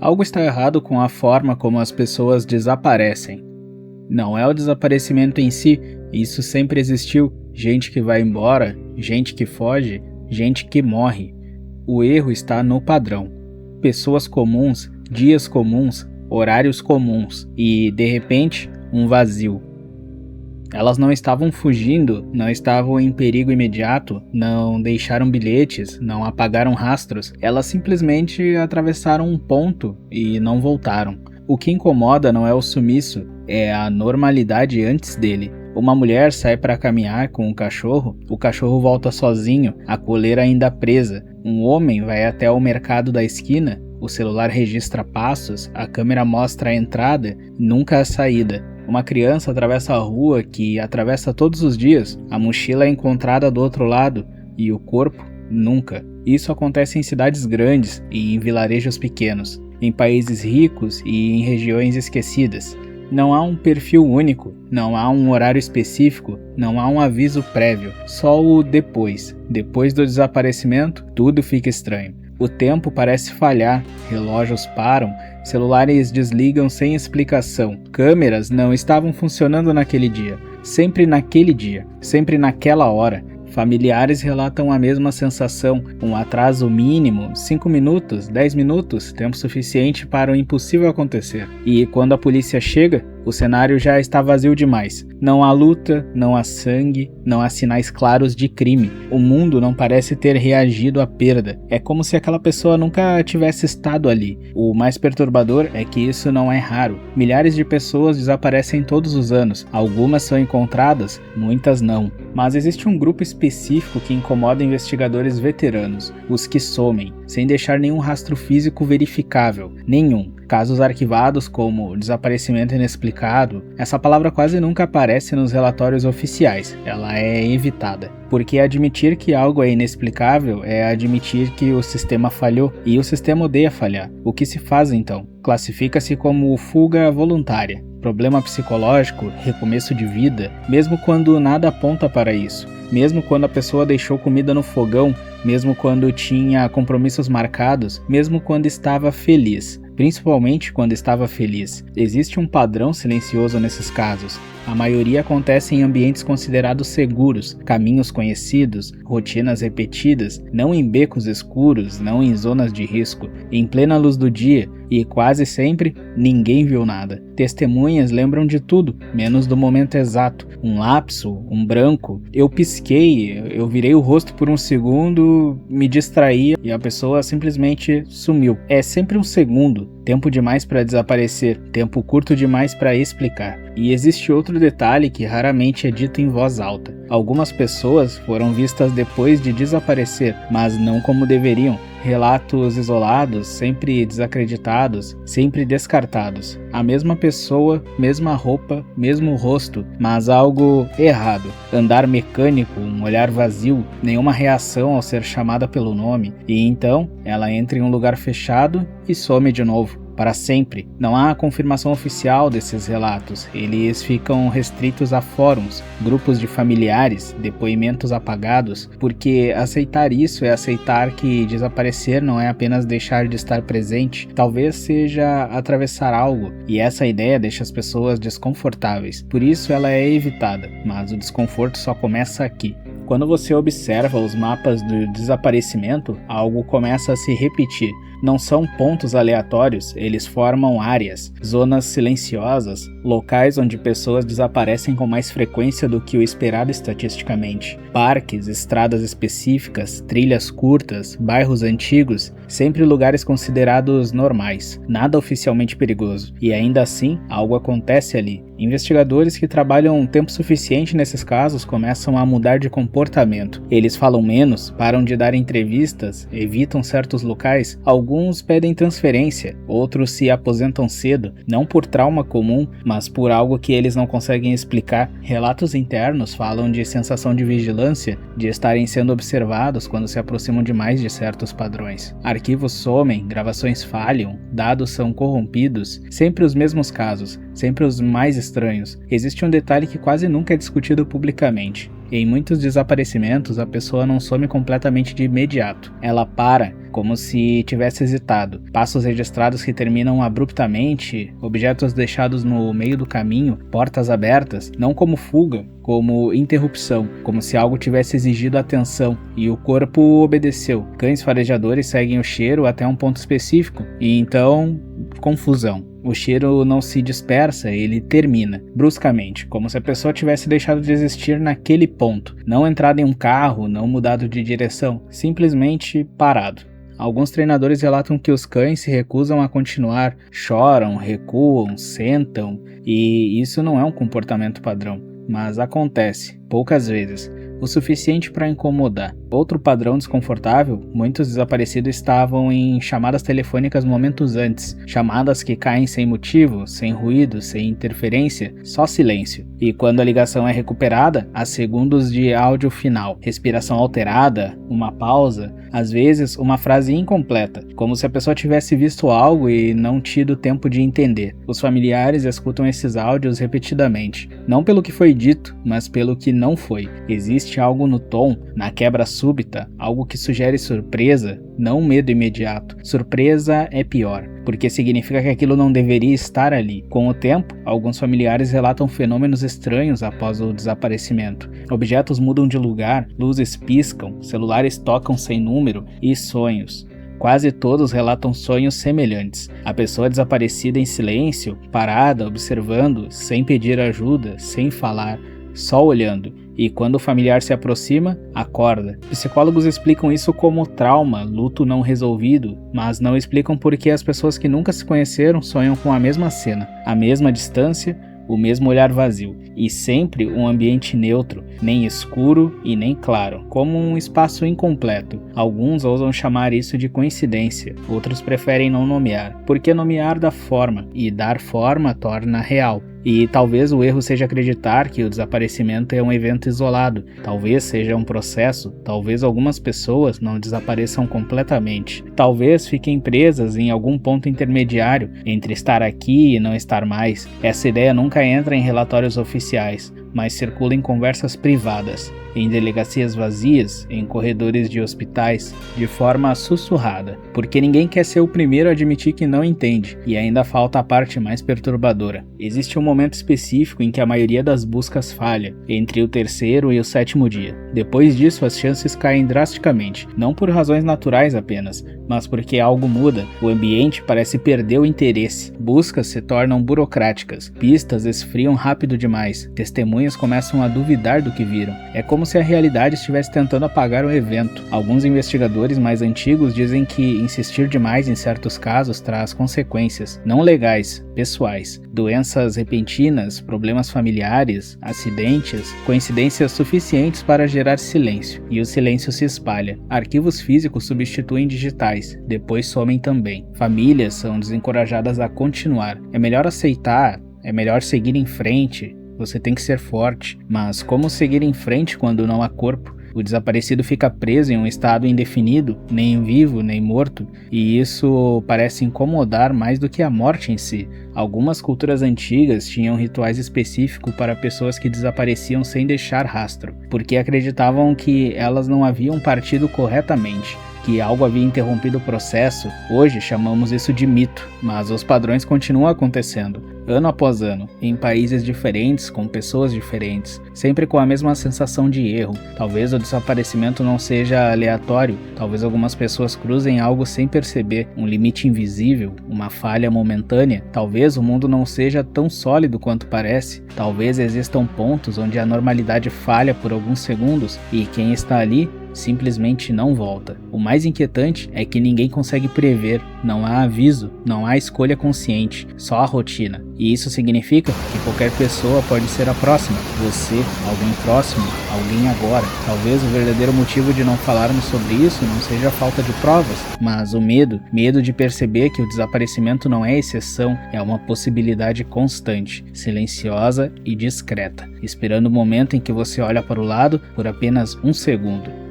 Algo está errado com a forma como as pessoas desaparecem. Não é o desaparecimento em si, isso sempre existiu. Gente que vai embora, gente que foge, gente que morre. O erro está no padrão. Pessoas comuns, dias comuns, horários comuns e, de repente, um vazio. Elas não estavam fugindo, não estavam em perigo imediato, não deixaram bilhetes, não apagaram rastros, elas simplesmente atravessaram um ponto e não voltaram. O que incomoda não é o sumiço, é a normalidade antes dele. Uma mulher sai para caminhar com o cachorro volta sozinho, a coleira ainda presa. Um homem vai até o mercado da esquina, o celular registra passos, a câmera mostra a entrada, nunca a saída. Uma criança atravessa a rua que atravessa todos os dias, a mochila é encontrada do outro lado e o corpo nunca. Isso acontece em cidades grandes e em vilarejos pequenos, em países ricos e em regiões esquecidas. Não há um perfil único, não há um horário específico, não há um aviso prévio, só o depois. Depois do desaparecimento, tudo fica estranho. O tempo parece falhar, relógios param, celulares desligam sem explicação, câmeras não estavam funcionando naquele dia, sempre naquela hora. Familiares relatam a mesma sensação, um atraso mínimo, 5 minutos, 10 minutos, tempo suficiente para o impossível acontecer. E quando a polícia chega, o cenário já está vazio demais. Não há luta, não há sangue, não há sinais claros de crime. O mundo não parece ter reagido à perda. É como se aquela pessoa nunca tivesse estado ali. O mais perturbador é que isso não é raro. Milhares de pessoas desaparecem todos os anos. Algumas são encontradas, muitas não. Mas existe um grupo específico que incomoda investigadores veteranos, os que somem, sem deixar nenhum rastro físico verificável, nenhum. Casos arquivados como desaparecimento inexplicado, essa palavra quase nunca aparece nos relatórios oficiais, ela é evitada. Porque admitir que algo é inexplicável é admitir que o sistema falhou, e o sistema odeia falhar. O que se faz então? Classifica-se como fuga voluntária, problema psicológico, recomeço de vida, mesmo quando nada aponta para isso. Mesmo quando a pessoa deixou comida no fogão, mesmo quando tinha compromissos marcados, mesmo quando estava feliz. Principalmente quando estava feliz. Existe um padrão silencioso nesses casos. A maioria acontece em ambientes considerados seguros, caminhos conhecidos, rotinas repetidas, não em becos escuros, não em zonas de risco, em plena luz do dia, e quase sempre ninguém viu nada. Testemunhas lembram de tudo, menos do momento exato. Um lapso, um branco. Eu pisquei, eu virei o rosto por um segundo, me distraí e a pessoa simplesmente sumiu. É sempre um segundo. Tempo demais para desaparecer, tempo curto demais para explicar. E existe outro detalhe que raramente é dito em voz alta. Algumas pessoas foram vistas depois de desaparecer, mas não como deveriam. Relatos isolados, sempre desacreditados, sempre descartados. A mesma pessoa, mesma roupa, mesmo rosto, mas algo errado. Andar mecânico, um olhar vazio, nenhuma reação ao ser chamada pelo nome. E então, ela entra em um lugar fechado e some de novo. Para sempre. Não há confirmação oficial desses relatos, eles ficam restritos a fóruns, grupos de familiares, depoimentos apagados, porque aceitar isso é aceitar que desaparecer não é apenas deixar de estar presente, talvez seja atravessar algo, e essa ideia deixa as pessoas desconfortáveis, por isso ela é evitada, mas o desconforto só começa aqui. Quando você observa os mapas do desaparecimento, algo começa a se repetir. Não são pontos aleatórios, eles formam áreas, zonas silenciosas, locais onde pessoas desaparecem com mais frequência do que o esperado estatisticamente. Parques, estradas específicas, trilhas curtas, bairros antigos, sempre lugares considerados normais, nada oficialmente perigoso. E ainda assim, algo acontece ali. Investigadores que trabalham um tempo suficiente nesses casos começam a mudar de comportamento. Eles falam menos, param de dar entrevistas, evitam certos locais, alguns pedem transferência, outros se aposentam cedo, não por trauma comum, mas por algo que eles não conseguem explicar. Relatos internos falam de sensação de vigilância, de estarem sendo observados quando se aproximam demais de certos padrões. Arquivos somem, gravações falham, dados são corrompidos, sempre os mesmos casos, sempre os mais estranhos. Existe um detalhe que quase nunca é discutido publicamente. Em muitos desaparecimentos, a pessoa não some completamente de imediato. Ela para, como se tivesse hesitado. Passos registrados que terminam abruptamente, objetos deixados no meio do caminho, portas abertas, não como fuga, como interrupção, como se algo tivesse exigido atenção, e o corpo obedeceu. Cães farejadores seguem o cheiro até um ponto específico, e então, confusão. O cheiro não se dispersa, ele termina, bruscamente, como se a pessoa tivesse deixado de existir naquele ponto, não entrado em um carro, não mudado de direção, simplesmente parado. Alguns treinadores relatam que os cães se recusam a continuar, choram, recuam, sentam, e isso não é um comportamento padrão, mas acontece, poucas vezes, o suficiente para incomodar. Outro padrão desconfortável, muitos desaparecidos estavam em chamadas telefônicas momentos antes, chamadas que caem sem motivo, sem ruído, sem interferência, só silêncio. E quando a ligação é recuperada, há segundos de áudio final, respiração alterada, uma pausa, às vezes uma frase incompleta, como se a pessoa tivesse visto algo e não tido tempo de entender. Os familiares escutam esses áudios repetidamente, não pelo que foi dito, mas pelo que não foi. Existe algo no tom, na quebra súbita, algo que sugere surpresa, não medo imediato. Surpresa é pior, porque significa que aquilo não deveria estar ali. Com o tempo, alguns familiares relatam fenômenos estranhos após o desaparecimento. Objetos mudam de lugar, luzes piscam, celulares tocam sem número e sonhos. Quase todos relatam sonhos semelhantes. A pessoa desaparecida em silêncio, parada, observando, sem pedir ajuda, sem falar, só olhando. E quando o familiar se aproxima, acorda. Psicólogos explicam isso como trauma, luto não resolvido, mas não explicam por que as pessoas que nunca se conheceram sonham com a mesma cena, a mesma distância, o mesmo olhar vazio, e sempre um ambiente neutro, nem escuro e nem claro, como um espaço incompleto. Alguns ousam chamar isso de coincidência, outros preferem não nomear, porque nomear dá forma, e dar forma torna real. E talvez o erro seja acreditar que o desaparecimento é um evento isolado, talvez seja um processo, talvez algumas pessoas não desapareçam completamente, talvez fiquem presas em algum ponto intermediário entre estar aqui e não estar mais. Essa ideia nunca entra em relatórios oficiais, mas circula em conversas privadas, em delegacias vazias, em corredores de hospitais, de forma sussurrada, porque ninguém quer ser o primeiro a admitir que não entende, e ainda falta a parte mais perturbadora. Existe um momento específico em que a maioria das buscas falha, entre o 3º e o 7º dia. Depois disso, as chances caem drasticamente, não por razões naturais apenas, mas porque algo muda, o ambiente parece perder o interesse, buscas se tornam burocráticas, pistas esfriam rápido demais, testemunhas começam a duvidar do que viram. É como se a realidade estivesse tentando apagar o evento. Alguns investigadores mais antigos dizem que insistir demais em certos casos traz consequências, não legais, pessoais, doenças repentinas, problemas familiares, acidentes, coincidências suficientes para gerar silêncio, e o silêncio se espalha. Arquivos físicos substituem digitais, depois somem também. Famílias são desencorajadas a continuar. É melhor aceitar, é melhor seguir em frente. Você tem que ser forte, mas como seguir em frente quando não há corpo? O desaparecido fica preso em um estado indefinido, nem vivo nem morto, e isso parece incomodar mais do que a morte em si. Algumas culturas antigas tinham rituais específicos para pessoas que desapareciam sem deixar rastro, porque acreditavam que elas não haviam partido corretamente, que algo havia interrompido o processo. Hoje chamamos isso de mito, mas os padrões continuam acontecendo, ano após ano, em países diferentes, com pessoas diferentes, sempre com a mesma sensação de erro. Talvez o desaparecimento não seja aleatório, talvez algumas pessoas cruzem algo sem perceber, um limite invisível, uma falha momentânea. Talvez o mundo não seja tão sólido quanto parece, talvez existam pontos onde a normalidade falha por alguns segundos e quem está ali simplesmente não volta. O mais inquietante é que ninguém consegue prever, não há aviso, não há escolha consciente, só a rotina. E isso significa que qualquer pessoa pode ser a próxima, você, alguém próximo, alguém agora. Talvez o verdadeiro motivo de não falarmos sobre isso não seja a falta de provas, mas o medo de perceber que o desaparecimento não é exceção, é uma possibilidade constante, silenciosa e discreta, esperando o momento em que você olha para o lado por apenas um segundo.